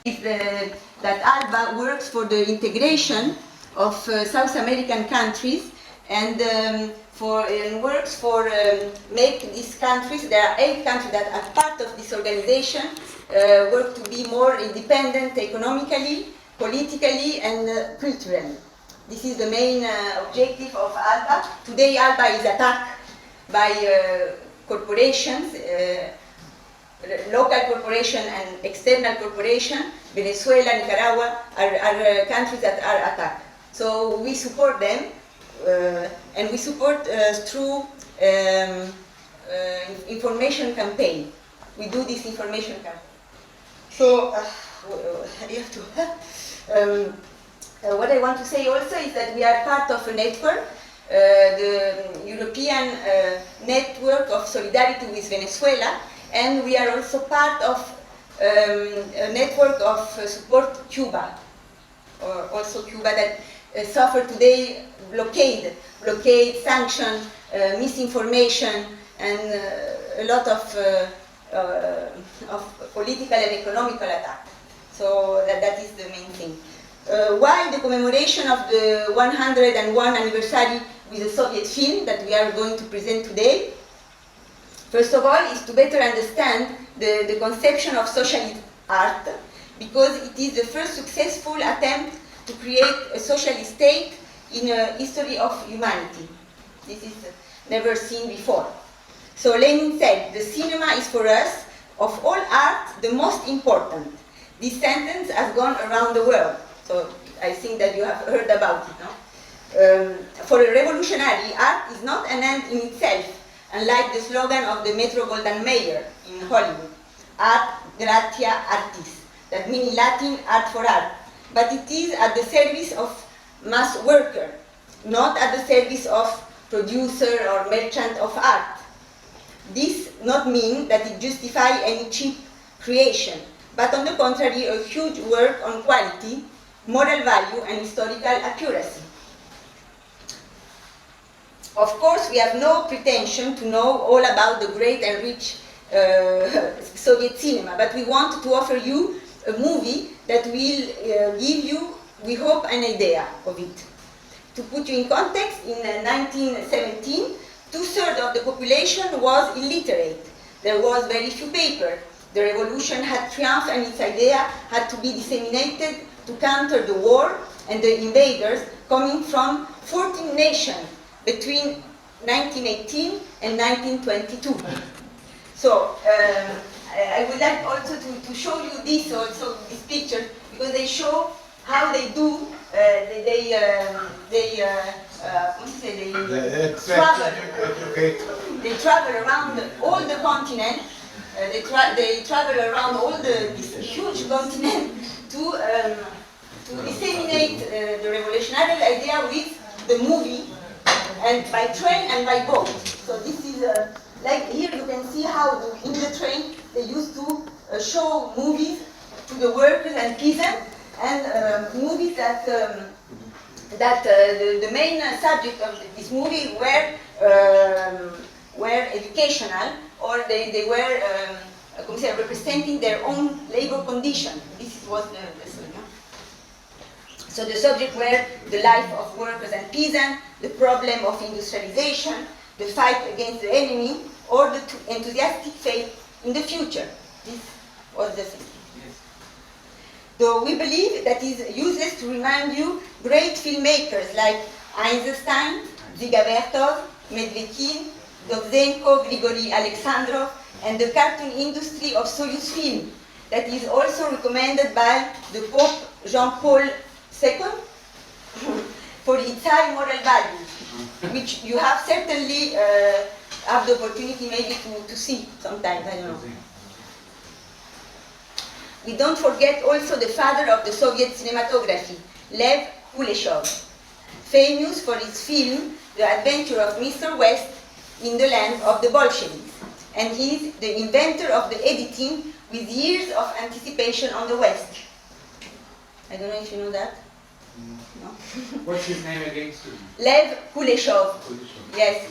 that ALBA works for the integration of South American countries and works for make these countries, there are 8 countries that are part of this organization, work to be more independent economically, politically and culturally. This is the main objective of ALBA. Today ALBA is attacked by corporations, local corporation and external corporation. Venezuela, Nicaragua are countries that are attacked. So we support them, and we support through information campaign. We do this information campaign. So you have to. What I want to say also is that we are part of a network, the European network of solidarity with Venezuela, and we are also part of a network of support Cuba, or also Cuba that suffer today blockade, sanction, misinformation, and a lot of political and economical attack. So that is the main thing. Why the commemoration of the 101 anniversary with the Soviet film that we are going to present today? First of all, is to better understand the conception of socialist art, because it is the first successful attempt to create a socialist state in a history of humanity. This is never seen before. So Lenin said, the cinema is for us, of all art, the most important. This sentence has gone around the world. So I think that you have heard about it, no? For a revolutionary, art is not an end in itself, unlike the slogan of the Metro-Goldwyn-Mayer in Hollywood, art gratia artis, that means in Latin, art for art. But it is at the service of mass worker, not at the service of producer or merchant of art. This not mean that it justifies any cheap creation, but on the contrary, a huge work on quality, moral value and historical accuracy. Of course, we have no pretension to know all about the great and rich Soviet cinema, but we want to offer you a movie that will give you, we hope, an idea of it. To put you in context, in 1917, 2/3 of the population was illiterate. There was very few papers. The revolution had triumphed and its idea had to be disseminated to counter the war and the invaders coming from 14 nations between 1918 and 1922. So I would like also to show you this picture, because they show how they do, they travel around all the continent. They travel around all this huge continent to disseminate the revolutionary idea with the movie, and by train and by boat. So this is like here you can see how in the train they used to show movies to the workers and peasants, and movies that the main subject of this movie were educational, or they were representing their own labor condition. This was the so the subject were the life of workers and peasants, the problem of industrialization, the fight against the enemy, or the enthusiastic faith in the future. This was the thing. Yes. Though we believe that it is useless to remind you great filmmakers like Eisenstein, Vertov, Medvedkin, Dovzhenko, Grigori, Aleksandrov, and the cartoon industry of Soyuz film that is also recommended by the Pope Jean-Paul II for its high moral values, which you have certainly have the opportunity maybe to see sometimes, I don't know. We don't forget also the father of the Soviet cinematography, Lev Kuleshov, famous for his film, The Adventure of Mr. West in the Land of the Bolsheviks. And he is the inventor of the editing with years of anticipation on the West. I don't know if you know that. No? What's his name again? Lev Kuleshov. Yes.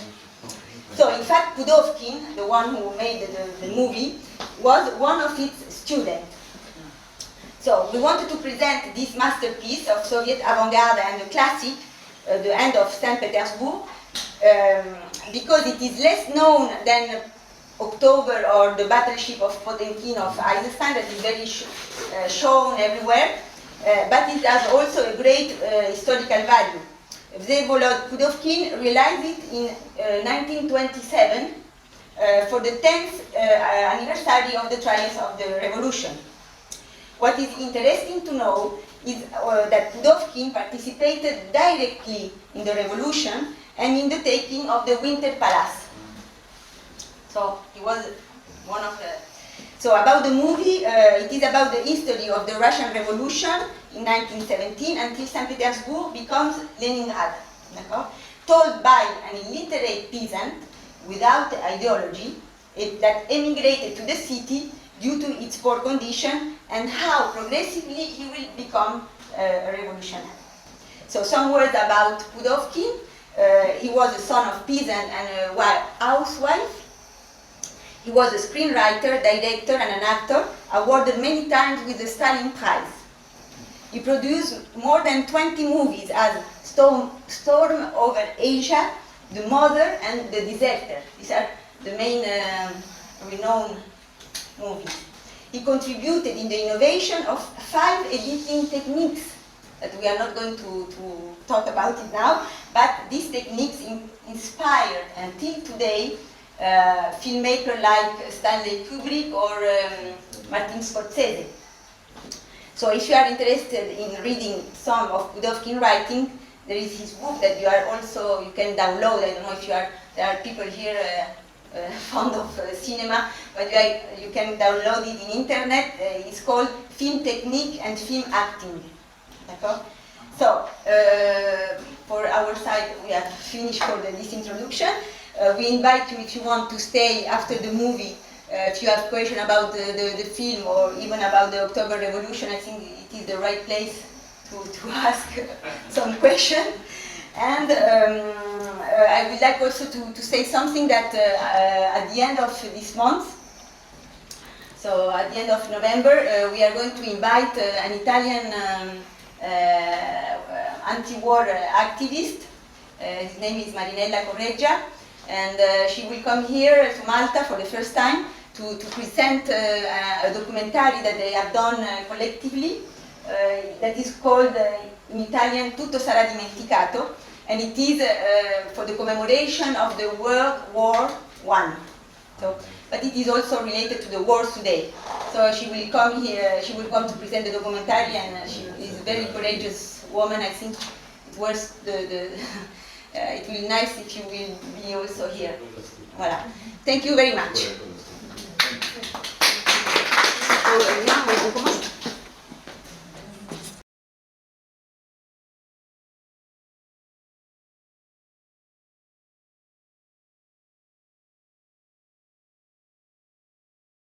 So in fact, Pudovkin, the one who made the movie, was one of its students. So we wanted to present this masterpiece of Soviet avant-garde and the classic, The End of St. Petersburg, because it is less known than October or the Battleship of Potemkin of Eisenstein, that is very shown everywhere, but it has also a great historical value. Vsevolod Pudovkin realized it in 1927 for the 10th anniversary of the triumph of the revolution. What is interesting to know is that Pudovkin participated directly in the revolution and in the taking of the Winter Palace. So he was one of the... So about the movie, it is about the history of the Russian Revolution in 1917 until St. Petersburg becomes Leningrad, told by an illiterate peasant without ideology that emigrated to the city due to its poor condition and how progressively he will become a revolutionary. So some words about Pudovkin. He was a son of peasant and a housewife. He was a screenwriter, director, and an actor, awarded many times with the Stalin Prize. He produced more than 20 movies as Storm Over Asia, The Mother, and The Deserter. These are the main renowned movies. He contributed in the innovation of 5 editing techniques that we are not going to talk about it now, but these techniques inspired until today filmmakers like Stanley Kubrick or Martin Scorsese. So if you are interested in reading some of Pudovkin writing, there is his book that you can download. I don't know if there are people here fond of cinema, but you can download it in internet. It's called Film Technique and Film Acting. So, for our side, we have finished for this introduction. We invite you, if you want to stay after the movie, if you have questions about the film or even about the October Revolution, I think it is the right place to ask some questions. And I would like also to say something that at the end of this month, so at the end of November, we are going to invite an Italian anti-war activist. His name is Marinella Correggia, and she will come here to Malta for the first time to present a documentary that they have done collectively that is called in Italian Tutto sarà dimenticato, and it is for the commemoration of the World War I. So, but it is also related to the wars today. So she will come here, she will come to present the documentary, and she is a very courageous woman. I think it was it will be nice if you will be also here. Voilà. Thank you very much.